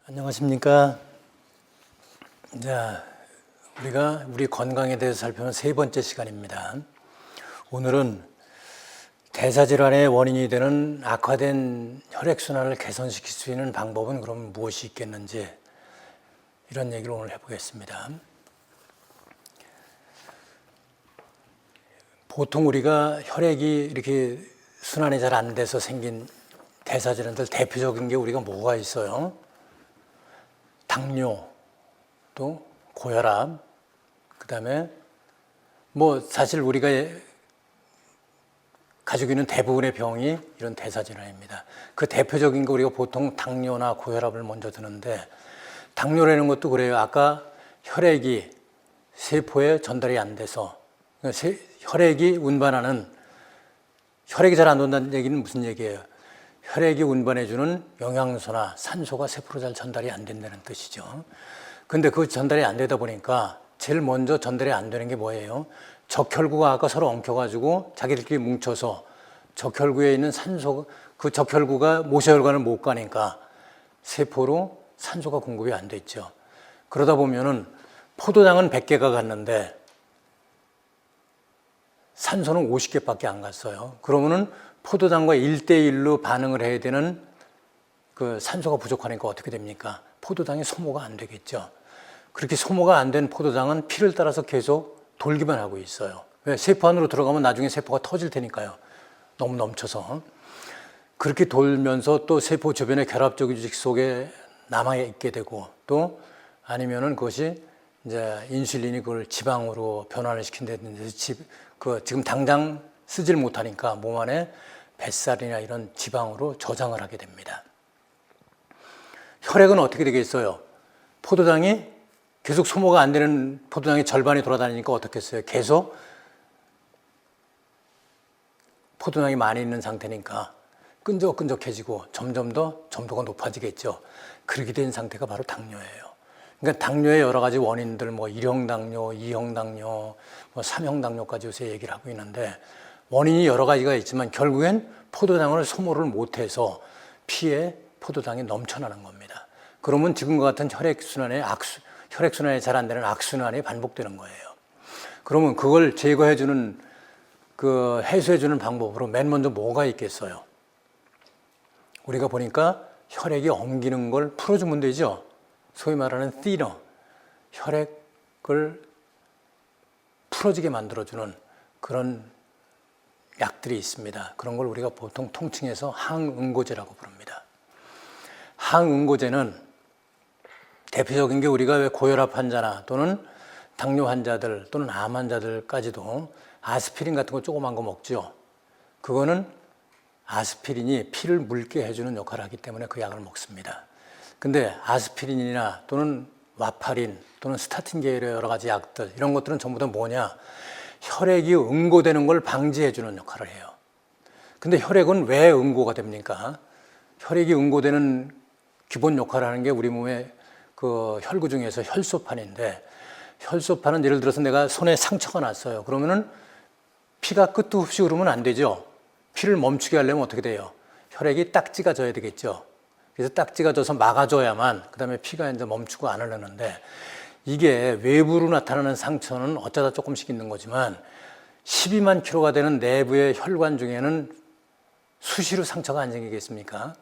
안녕하십니까. 자, 우리가 우리 건강에 대해서 살펴보는 세 번째 시간입니다. 오늘은 대사질환의 원인이 되는 악화된 혈액순환을 개선시킬 수 있는 방법은 그럼 무엇이 있겠는지 이런 얘기를 오늘 해보겠습니다. 보통 우리가 혈액이 이렇게 순환이 잘 안 돼서 생긴 대사질환들 대표적인 게 우리가 뭐가 있어요? 당뇨, 또 고혈압, 그 다음에 사실 우리가 가지고 있는 대부분의 병이 이런 대사질환입니다. 그 대표적인 거 우리가 보통 당뇨나 고혈압을 먼저 드는데, 당뇨라는 것도 그래요. 아까 혈액이 세포에 전달이 안 돼서, 혈액이 운반하는, 혈액이 잘 안 돈다는 얘기는 무슨 얘기예요? 혈액이 운반해주는 영양소나 산소가 세포로 잘 전달이 안 된다는 뜻이죠. 근데 그 전달이 안 되다 보니까 제일 먼저 전달이 안 되는 게 뭐예요? 적혈구가 아까 서로 엉켜가지고 자기들끼리 뭉쳐서 적혈구에 있는 산소, 그 적혈구가 모세혈관을 못 가니까 세포로 산소가 공급이 안 됐죠. 그러다 보면은 포도당은 100개가 갔는데 산소는 50개밖에 안 갔어요. 그러면은 포도당과 1대1로 반응을 해야 되는 그 산소가 부족하니까 어떻게 됩니까? 포도당이 소모가 안 되겠죠. 그렇게 소모가 안 된 포도당은 피를 따라서 계속 돌기만 하고 있어요. 왜? 세포 안으로 들어가면 나중에 세포가 터질 테니까요. 너무 넘쳐서. 그렇게 돌면서 또 세포 주변의 결합적 조직 속에 남아있게 되고, 또 아니면은 그것이 이제 인슐린이 그걸 지방으로 변환을 시킨다든지, 지금 당장 쓰질 못하니까 몸 안에 뱃살이나 이런 지방으로 저장을 하게 됩니다. 혈액은 어떻게 되겠어요? 포도당이 계속 소모가 안 되는 포도당의 절반이 돌아다니니까 어떻겠어요? 계속 포도당이 많이 있는 상태니까 끈적끈적해지고 점점 더 점도가 높아지겠죠. 그렇게 된 상태가 바로 당뇨예요. 그러니까 당뇨의 여러 가지 원인들, 1형 당뇨, 2형 당뇨, 3형 당뇨까지 요새 얘기를 하고 있는데, 원인이 여러 가지가 있지만 결국엔 포도당을 소모를 못해서 피에 포도당이 넘쳐나는 겁니다. 그러면 지금과 같은 혈액순환이 잘 안 되는 악순환이 반복되는 거예요. 그러면 그걸 제거해주는, 해소해주는 방법으로 맨 먼저 뭐가 있겠어요? 우리가 보니까 혈액이 엉기는 걸 풀어주면 되죠. 소위 말하는 티너, 혈액을 풀어지게 만들어주는 그런 약들이 있습니다. 그런 걸 우리가 보통 통칭해서 항응고제라고 부릅니다. 항응고제는 대표적인 게 우리가 왜 고혈압 환자나 또는 당뇨 환자들 또는 암 환자들까지도 아스피린 같은 거 조그만 거 먹죠. 그거는 아스피린이 피를 묽게 해주는 역할을 하기 때문에 그 약을 먹습니다. 근데 아스피린이나 또는 와파린 또는 스타틴 계열의 여러 가지 약들, 이런 것들은 전부 다 뭐냐? 혈액이 응고되는 걸 방지해주는 역할을 해요. 근데 혈액은 왜 응고가 됩니까? 혈액이 응고되는 기본 역할을 하는 게 우리 몸의 그 혈구 중에서 혈소판인데, 혈소판은 예를 들어서 내가 손에 상처가 났어요. 그러면은 피가 끝도 없이 흐르면 안 되죠. 피를 멈추게 하려면 어떻게 돼요? 혈액이 딱지가 져야 되겠죠. 그래서 딱지가 져서 막아줘야만 그 다음에 피가 이제 멈추고 안 흐르는데, 이게 외부로 나타나는 상처는 어쩌다 조금씩 있는 거지만 12만 킬로가 되는 내부의 혈관 중에는 수시로 상처가 안 생기겠습니까?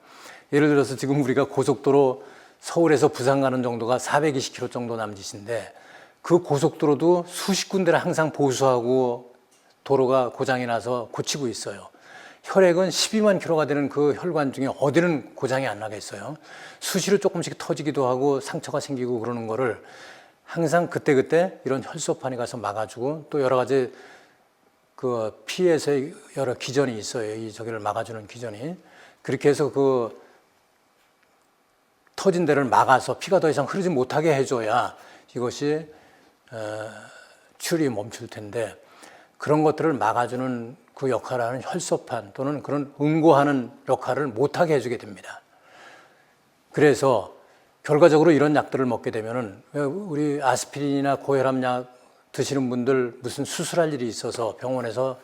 예를 들어서 지금 우리가 고속도로 서울에서 부산 가는 정도가 420km 정도 남짓인데, 그 고속도로도 수십 군데를 항상 보수하고 도로가 고장이 나서 고치고 있어요. 혈액은 12만 킬로가 되는 그 혈관 중에 어디는 고장이 안 나겠어요? 수시로 조금씩 터지기도 하고 상처가 생기고 그러는 거를 항상 그때그때 이런 혈소판이 가서 막아주고, 또 여러 가지 그 피에서의 여러 기전이 있어요. 이 저기를 막아주는 기전이. 그렇게 해서 그 터진 데를 막아서 피가 더 이상 흐르지 못하게 해줘야 이것이 출이 멈출 텐데, 그런 것들을 막아주는 그 역할을 하는 혈소판 또는 그런 응고하는 역할을 못하게 해주게 됩니다. 그래서 결과적으로 이런 약들을 먹게 되면은 우리 아스피린이나 고혈압 약 드시는 분들 무슨 수술할 일이 있어서 병원에서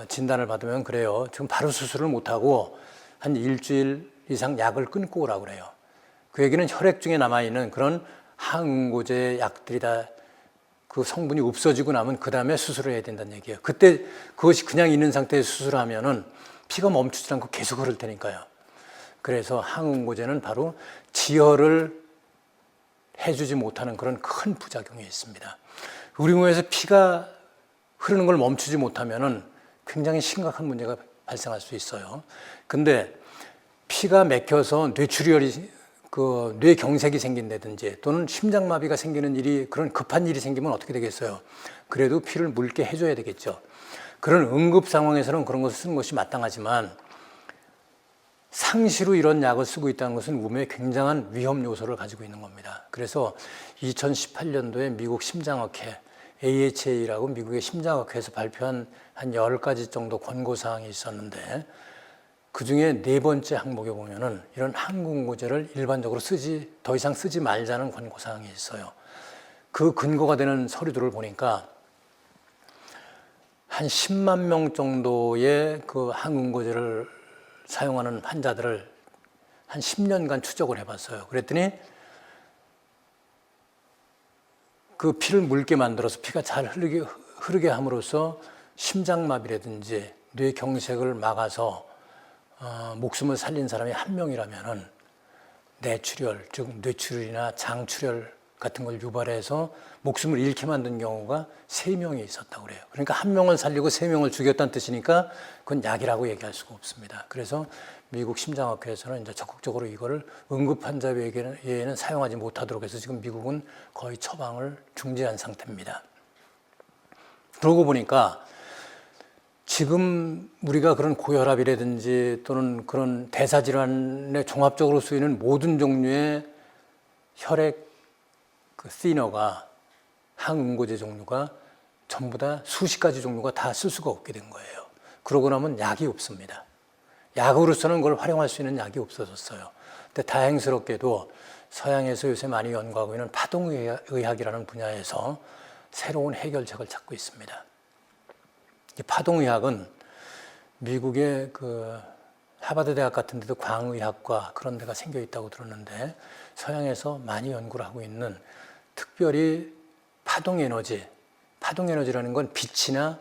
진단을 받으면 그래요. 지금 바로 수술을 못하고 한 일주일 이상 약을 끊고 오라고 그래요. 그 얘기는 혈액 중에 남아있는 그런 항응고제 약들이 다 그 성분이 없어지고 나면 그 다음에 수술을 해야 된다는 얘기예요. 그때 그것이 그냥 있는 상태에서 수술하면은 피가 멈추지 않고 계속 흐를 테니까요. 그래서 항응고제는 바로 지혈을 해주지 못하는 그런 큰 부작용이 있습니다. 우리 몸에서 피가 흐르는 걸 멈추지 못하면은 굉장히 심각한 문제가 발생할 수 있어요. 근데 피가 막혀서 뇌출혈이 뇌경색이 생긴다든지 또는 심장마비가 생기는 일이 그런 급한 일이 생기면 어떻게 되겠어요? 그래도 피를 묽게 해줘야 되겠죠. 그런 응급 상황에서는 그런 것을 쓰는 것이 마땅하지만 상시로 이런 약을 쓰고 있다는 것은 몸에 굉장한 위험 요소를 가지고 있는 겁니다. 그래서 2018년도에 미국 심장학회 AHA라고 미국의 심장학회에서 발표한 한 10가지 정도 권고사항이 있었는데 그중에 네 번째 항목에 보면은 이런 항응고제를 일반적으로 더 이상 쓰지 말자는 권고사항이 있어요. 그 근거가 되는 서류들을 보니까 한 10만 명 정도의 그 항응고제를 사용하는 환자들을 한 10년간 추적을 해봤어요. 그랬더니 그 피를 묽게 만들어서 피가 잘 흐르게 함으로써 심장마비라든지 뇌경색을 막아서 목숨을 살린 사람이 한 명이라면은 뇌출혈, 즉 뇌출혈이나 장출혈 같은 걸 유발해서 목숨을 잃게 만든 경우가 3명이 있었다고 그래요. 그러니까 한 명을 살리고 3명을 죽였다는 뜻이니까 그건 약이라고 얘기할 수가 없습니다. 그래서 미국 심장학회에서는 이제 적극적으로 이거를 응급 환자 외에는 사용하지 못하도록 해서 지금 미국은 거의 처방을 중지한 상태입니다. 그러고 보니까 지금 우리가 그런 고혈압이라든지 또는 그런 대사질환에 종합적으로 쓰이는 모든 종류의 혈액 시너가 항응고제 종류가 전부 다 수십 가지 종류가 다 쓸 수가 없게 된 거예요. 그러고 나면 약이 없습니다. 약으로서는 그걸 활용할 수 있는 약이 없어졌어요. 근데 다행스럽게도 서양에서 요새 많이 연구하고 있는 파동의학이라는 분야에서 새로운 해결책을 찾고 있습니다. 이 파동의학은 미국의 그 하버드 대학 같은 데도 광의학과 그런 데가 생겨 있다고 들었는데 서양에서 많이 연구를 하고 있는 특별히 파동에너지라는 건 빛이나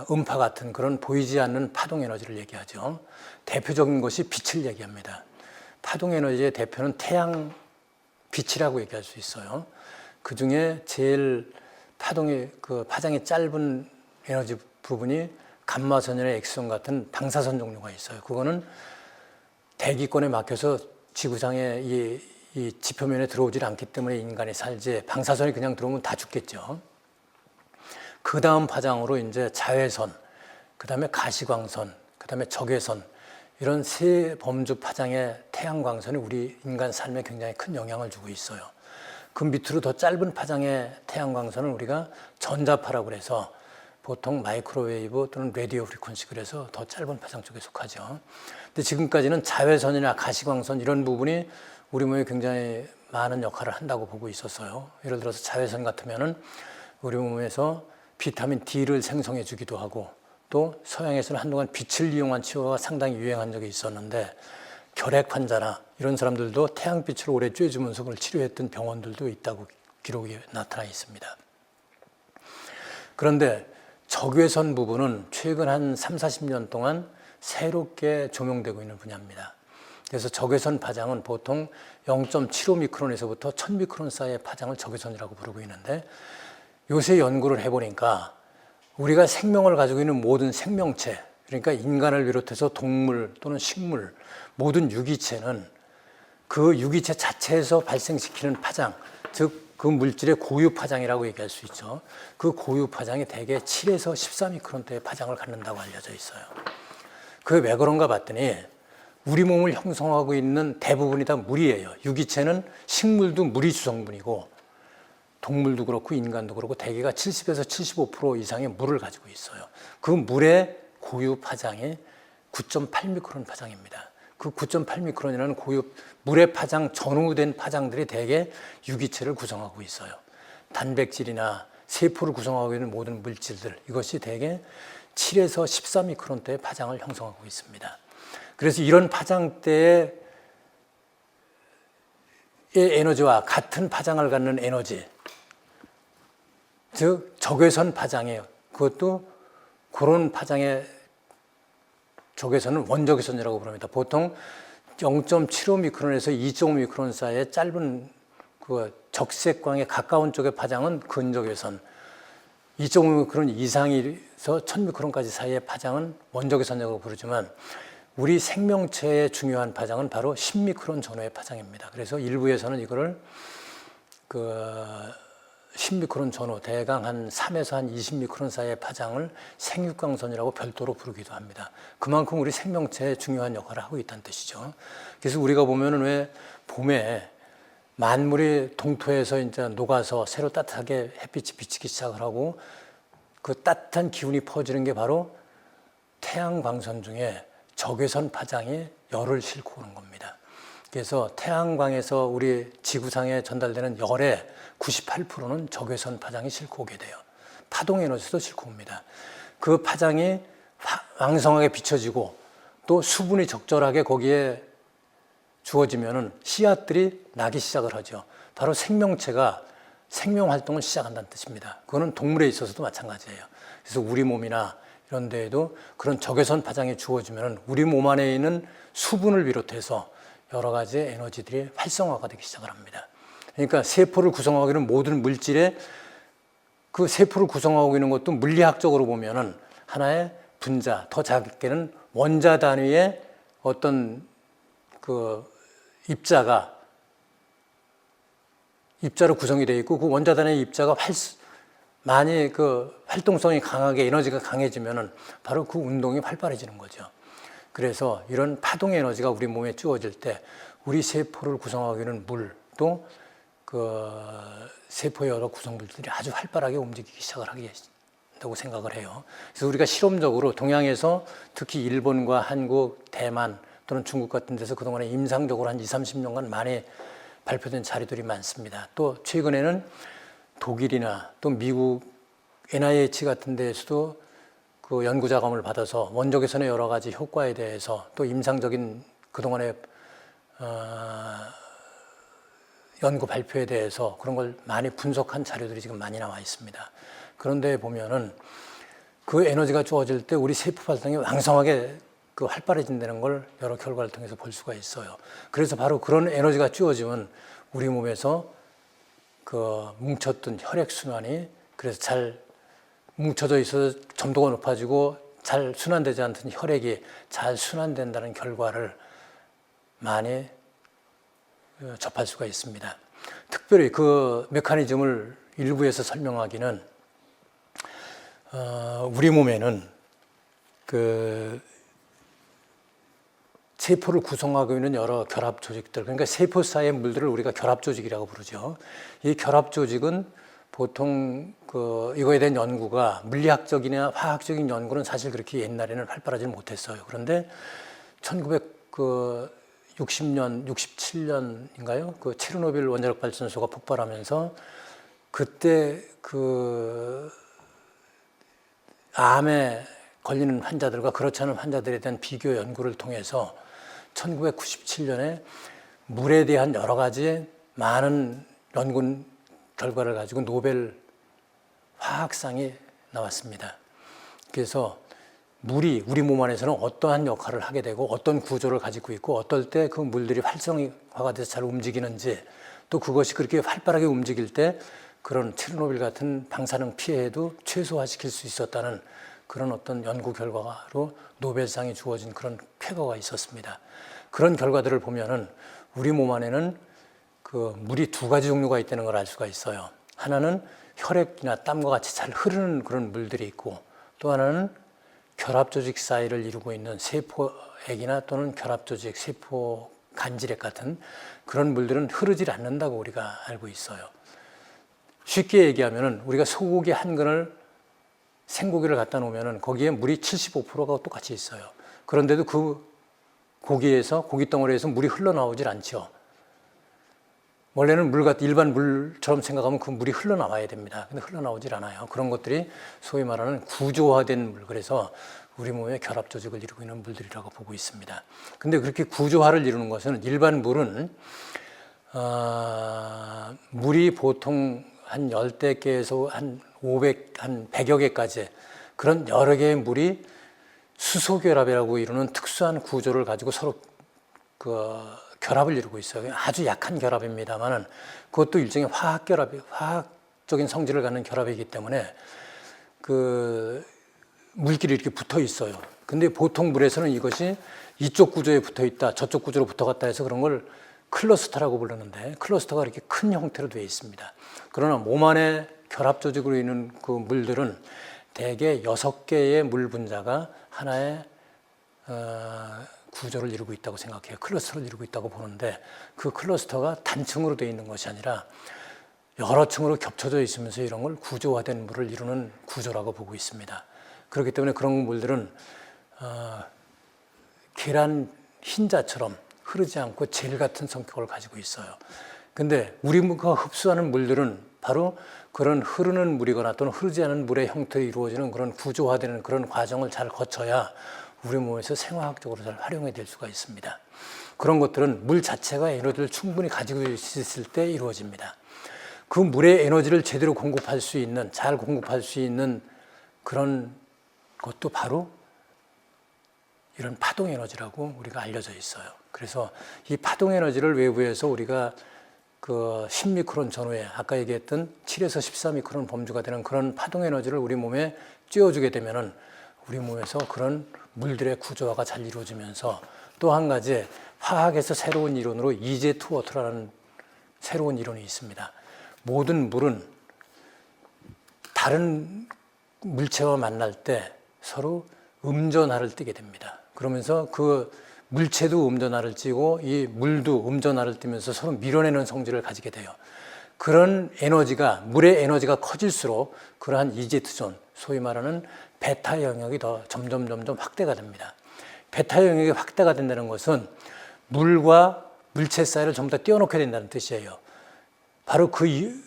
음파 같은 그런 보이지 않는 파동에너지를 얘기하죠. 대표적인 것이 빛을 얘기합니다. 파동에너지의 대표는 태양 빛이라고 얘기할 수 있어요. 그 중에 제일 파장이 짧은 에너지 부분이 감마선이나 엑스선 같은 방사선 종류가 있어요. 그거는 대기권에 막혀서 지구상의 이 지표면에 들어오질 않기 때문에 인간이 살지 방사선이 그냥 들어오면 다 죽겠죠. 그 다음 파장으로 이제 자외선, 그 다음에 가시광선, 그 다음에 적외선 이런 세 범주 파장의 태양광선이 우리 인간 삶에 굉장히 큰 영향을 주고 있어요. 그 밑으로 더 짧은 파장의 태양광선을 우리가 전자파라고 그래서 보통 마이크로웨이브 또는 라디오 프리퀀시 그래서 더 짧은 파장 쪽에 속하죠. 근데 지금까지는 자외선이나 가시광선 이런 부분이 우리 몸에 굉장히 많은 역할을 한다고 보고 있었어요. 예를 들어서 자외선 같으면은 우리 몸에서 비타민 D를 생성해 주기도 하고 또 서양에서는 한동안 빛을 이용한 치료가 상당히 유행한 적이 있었는데 결핵 환자나 이런 사람들도 태양빛을 오래 쬐주면서 그걸 치료했던 병원들도 있다고 기록이 나타나 있습니다. 그런데 적외선 부분은 최근 한 3, 40년 동안 새롭게 조명되고 있는 분야입니다. 그래서 적외선 파장은 보통 0.75미크론에서부터 1000미크론 사이의 파장을 적외선이라고 부르고 있는데 요새 연구를 해보니까 우리가 생명을 가지고 있는 모든 생명체, 그러니까 인간을 비롯해서 동물 또는 식물, 모든 유기체는 그 유기체 자체에서 발생시키는 파장, 즉 그 물질의 고유 파장이라고 얘기할 수 있죠. 그 고유 파장이 대개 7에서 14미크론대의 파장을 갖는다고 알려져 있어요. 그게 왜 그런가 봤더니 우리 몸을 형성하고 있는 대부분이 다 물이에요. 유기체는 식물도 물이 주성분이고 동물도 그렇고 인간도 그렇고 대개가 70에서 75% 이상의 물을 가지고 있어요. 그 물의 고유 파장이 9.8미크론 파장입니다. 그 9.8미크론이라는 고유 물에 파장, 전후된 파장들이 대개 유기체를 구성하고 있어요. 단백질이나 세포를 구성하고 있는 모든 물질들, 이것이 대개 7에서 14미크론대의 파장을 형성하고 있습니다. 그래서 이런 파장대의 에너지와 같은 파장을 갖는 에너지, 즉 적외선 파장이에요. 그것도 그런 파장의 적외선은 원적외선이라고 부릅니다. 보통 0.75미크론에서 2.5미크론 사이의 짧은 그 적색광에 가까운 쪽의 파장은 근적외선, 2.5미크론 이상에서 1000미크론까지 사이의 파장은 원적외선이라고 부르지만 우리 생명체의 중요한 파장은 바로 10미크론 전후의 파장입니다. 그래서 일부에서는 이거를 10미크론 전후, 대강 한 3에서 한 20미크론 사이의 파장을 생육광선이라고 별도로 부르기도 합니다. 그만큼 우리 생명체에 중요한 역할을 하고 있다는 뜻이죠. 그래서 우리가 보면은 왜 봄에 만물이 동토에서 이제 녹아서 새로 따뜻하게 햇빛이 비치기 시작을 하고 그 따뜻한 기운이 퍼지는 게 바로 태양광선 중에 적외선 파장이 열을 싣고 오는 겁니다. 그래서 태양광에서 우리 지구상에 전달되는 열의 98%는 적외선 파장이 싣고 오게 돼요. 파동 에너지도 싣고 옵니다. 그 파장이 왕성하게 비춰지고 또 수분이 적절하게 거기에 주어지면은 씨앗들이 나기 시작을 하죠. 바로 생명체가 생명 활동을 시작한다는 뜻입니다. 그거는 동물에 있어서도 마찬가지예요. 그래서 우리 몸이나 이런 데에도 그런 적외선 파장이 주어지면은 우리 몸 안에 있는 수분을 비롯해서 여러 가지 에너지들이 활성화가 되기 시작을 합니다. 그러니까 세포를 구성하고 있는 모든 물질에 그 세포를 구성하고 있는 것도 물리학적으로 보면은 하나의 분자, 더 작게는 원자 단위의 어떤 그 입자로 구성이 되어 있고 그 원자 단위의 입자가 많이 그 활동성이 강하게 에너지가 강해지면은 바로 그 운동이 활발해지는 거죠. 그래서 이런 파동 에너지가 우리 몸에 주어질 때 우리 세포를 구성하고 있는 물 또 그 세포의 여러 구성물들이 아주 활발하게 움직이기 시작을 하게 된다고 생각을 해요. 그래서 우리가 실험적으로 동양에서 특히 일본과 한국, 대만 또는 중국 같은 데서 그동안에 임상적으로 한 20, 30년간 많이 발표된 자료들이 많습니다. 또 최근에는 독일이나 또 미국 NIH 같은 데에서도 그 연구 자금을 받아서 원적외선의 여러 가지 효과에 대해서 또 임상적인 그동안의 연구 발표에 대해서 그런 걸 많이 분석한 자료들이 지금 많이 나와 있습니다. 그런데 보면은 그 에너지가 주어질 때 우리 세포 활동이 왕성하게 그 활발해진다는 걸 여러 결과를 통해서 볼 수가 있어요. 그래서 바로 그런 에너지가 주어지면 우리 몸에서 그 뭉쳤던 혈액순환이 그래서 잘 뭉쳐져 있어서 점도가 높아지고 잘 순환되지 않던 혈액이 잘 순환된다는 결과를 많이 접할 수가 있습니다. 특별히 그 메커니즘을 일부에서 설명하기는 우리 몸에는 그 세포를 구성하고 있는 여러 결합 조직들, 그러니까 세포 사이의 물들을 우리가 결합 조직이라고 부르죠. 이 결합 조직은 보통 이거에 대한 연구가 물리학적이나 화학적인 연구는 사실 그렇게 옛날에는 활발하지 못했어요. 그런데 1960년, 67년인가요? 그 체르노빌 원자력 발전소가 폭발하면서 그때 그 암에 걸리는 환자들과 그렇지 않은 환자들에 대한 비교 연구를 통해서 1997년에 물에 대한 여러 가지 많은 연구 결과를 가지고 노벨 화학상이 나왔습니다. 그래서 물이 우리 몸 안에서는 어떠한 역할을 하게 되고 어떤 구조를 가지고 있고 어떨 때 그 물들이 활성화가 돼서 잘 움직이는지 또 그것이 그렇게 활발하게 움직일 때 그런 체르노빌 같은 방사능 피해도 최소화시킬 수 있었다는 그런 어떤 연구 결과로 노벨상이 주어진 그런 쾌거가 있었습니다. 그런 결과들을 보면은 우리 몸 안에는 그 물이 두 가지 종류가 있다는 걸 알 수가 있어요. 하나는 혈액이나 땀과 같이 잘 흐르는 그런 물들이 있고 또 하나는 결합조직 사이를 이루고 있는 세포액이나 또는 결합조직, 세포 간질액 같은 그런 물들은 흐르질 않는다고 우리가 알고 있어요. 쉽게 얘기하면은 우리가 소고기 한 근을 생고기를 갖다 놓으면은 거기에 물이 75%가 똑같이 있어요. 그런데도 그 고기 덩어리에서 물이 흘러나오질 않죠. 원래는 일반 물처럼 생각하면 그 물이 흘러나와야 됩니다. 근데 흘러나오질 않아요. 그런 것들이 소위 말하는 구조화된 물, 그래서 우리 몸의 결합 조직을 이루고 있는 물들이라고 보고 있습니다. 근데 그렇게 구조화를 이루는 것은 일반 물은 물이 보통 한 10대 개에서 한 100여 개까지 그런 여러 개의 물이 수소결합이라고 이루는 특수한 구조를 가지고 서로 결합을 이루고 있어요. 아주 약한 결합입니다만은 그것도 일종의 화학적인 성질을 갖는 결합이기 때문에 물끼리 이렇게 붙어 있어요. 근데 보통 물에서는 이것이 이쪽 구조에 붙어 있다, 저쪽 구조로 붙어갔다 해서 그런 걸 클러스터라고 부르는데, 클러스터가 이렇게 큰 형태로 되어 있습니다. 그러나 몸 안에 결합 조직으로 있는 그 물들은 대개 6개의 물 분자가 하나의 구조를 이루고 있다고 생각해요. 클러스터를 이루고 있다고 보는데, 그 클러스터가 단층으로 되어 있는 것이 아니라 여러 층으로 겹쳐져 있으면서 이런 걸 구조화된 물을 이루는 구조라고 보고 있습니다. 그렇기 때문에 그런 물들은 계란 흰자처럼 흐르지 않고 젤 같은 성격을 가지고 있어요. 근데 우리가 흡수하는 물들은 바로 그런 흐르는 물이거나 또는 흐르지 않은 물의 형태로 이루어지는 그런 구조화되는 그런 과정을 잘 거쳐야 우리 몸에서 생화학적으로 잘 활용이 될 수가 있습니다. 그런 것들은 물 자체가 에너지를 충분히 가지고 있을 때 이루어집니다. 그 물의 에너지를 제대로 잘 공급할 수 있는 그런 것도 바로 이런 파동 에너지라고 우리가 알려져 있어요. 그래서 이 파동 에너지를 외부에서 우리가 10미크론 전후에 아까 얘기했던 7에서 14미크론 범주가 되는 그런 파동 에너지를 우리 몸에 쬐어주게 되면은 우리 몸에서 그런 물들의 구조화가 잘 이루어지면서, 또 한 가지 화학에서 새로운 이론으로 이제2워터라는 새로운 이론이 있습니다. 모든 물은 다른 물체와 만날 때 서로 음전하를 띠게 됩니다. 그러면서 그 물체도 음전하를 띠고 이 물도 음전하를 띠면서 서로 밀어내는 성질을 가지게 돼요. 그런 에너지가, 물의 에너지가 커질수록 그러한 이제트존, 소위 말하는 베타 영역이 더 점점 확대가 됩니다. 베타 영역이 확대가 된다는 것은 물과 물체 사이를 전부 다 띄워놓게 된다는 뜻이에요. 바로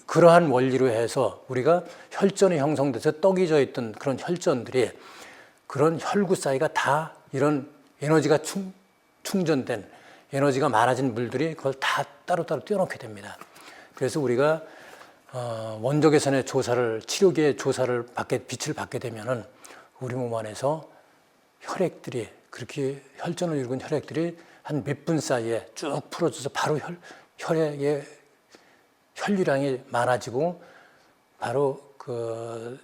그러한 원리로 해서 우리가 혈전이 형성돼서 떡이 져 있던 그런 혈전들이, 그런 혈구 사이가 다 이런 에너지가 충전된 에너지가 많아진 물들이 그걸 다 따로따로 띄워놓게 됩니다. 그래서 우리가 원적외선의 치료기의 조사를 빛을 받게 되면은 우리 몸 안에서 혈액들이, 그렇게 혈전을 이루는 혈액들이 한 몇 분 사이에 쭉 풀어져서 바로 혈액의 혈류량이 많아지고 바로 그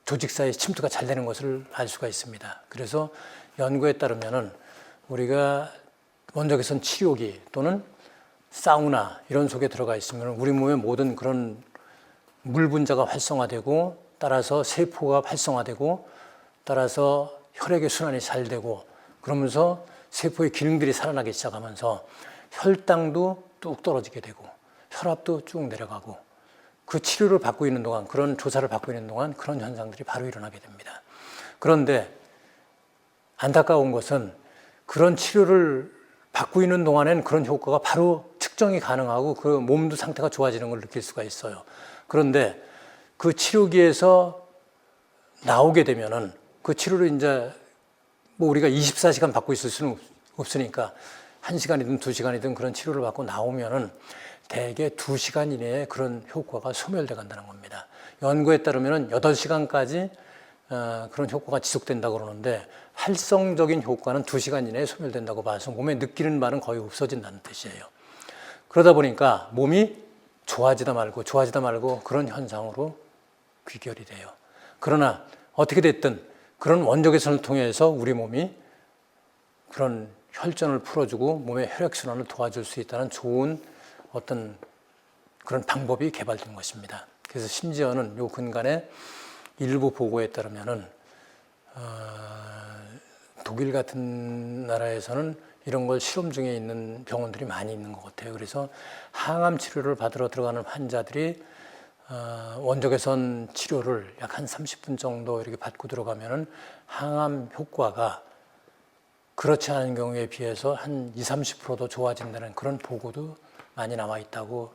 조직 사이 침투가 잘 되는 것을 알 수가 있습니다. 그래서 연구에 따르면은 우리가 원적외선 치료기 또는 사우나 이런 속에 들어가 있으면 우리 몸의 모든 그런 물 분자가 활성화되고, 따라서 세포가 활성화되고, 따라서 혈액의 순환이 잘 되고, 그러면서 세포의 기능들이 살아나기 시작하면서 혈당도 뚝 떨어지게 되고 혈압도 쭉 내려가고, 그 치료를 받고 있는 동안, 그런 조사를 받고 있는 동안 그런 현상들이 바로 일어나게 됩니다. 그런데 안타까운 것은 그런 치료를 받고 있는 동안엔 그런 효과가 바로 측정이 가능하고 그 몸도 상태가 좋아지는 걸 느낄 수가 있어요. 그런데 그 치료기에서 나오게 되면은 그 치료를 이제 우리가 24시간 받고 있을 수는 없으니까 1시간이든 2시간이든 그런 치료를 받고 나오면은 대개 2시간 이내에 그런 효과가 소멸돼 간다는 겁니다. 연구에 따르면은 8시간까지 그런 효과가 지속된다고 그러는데, 활성적인 효과는 2시간 이내에 소멸된다고 봐서 몸에 느끼는 바는 거의 없어진다는 뜻이에요. 그러다 보니까 몸이 좋아지다 말고 그런 현상으로 귀결이 돼요. 그러나 어떻게 됐든 그런 원적외선을 통해서 우리 몸이 그런 혈전을 풀어주고 몸의 혈액순환을 도와줄 수 있다는 좋은 어떤 그런 방법이 개발된 것입니다. 그래서 심지어는 요 근간에 일부 보고에 따르면은 독일 같은 나라에서는 이런 걸 실험 중에 있는 병원들이 많이 있는 것 같아요. 그래서 항암 치료를 받으러 들어가는 환자들이 원적외선 치료를 약 한 30분 정도 이렇게 받고 들어가면은 항암 효과가 그렇지 않은 경우에 비해서 한 20, 30%도 좋아진다는 그런 보고도 많이 나와 있다고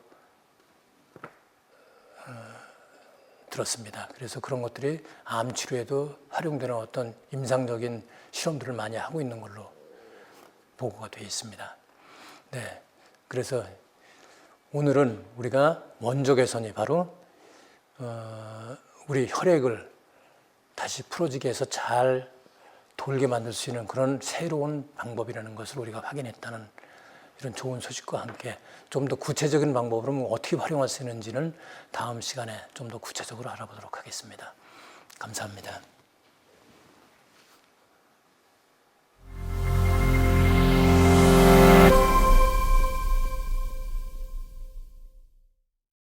들었습니다. 그래서 그런 것들이 암 치료에도 활용되는 어떤 임상적인 실험들을 많이 하고 있는 걸로 보고가 되어 있습니다. 네, 그래서 오늘은 우리가 원적 개선이 바로 우리 혈액을 다시 풀어지게 해서 잘 돌게 만들 수 있는 그런 새로운 방법이라는 것을 우리가 확인했다는 이런 좋은 소식과 함께 좀 더 구체적인 방법으로 어떻게 활용할 수 있는지는 다음 시간에 좀 더 구체적으로 알아보도록 하겠습니다. 감사합니다.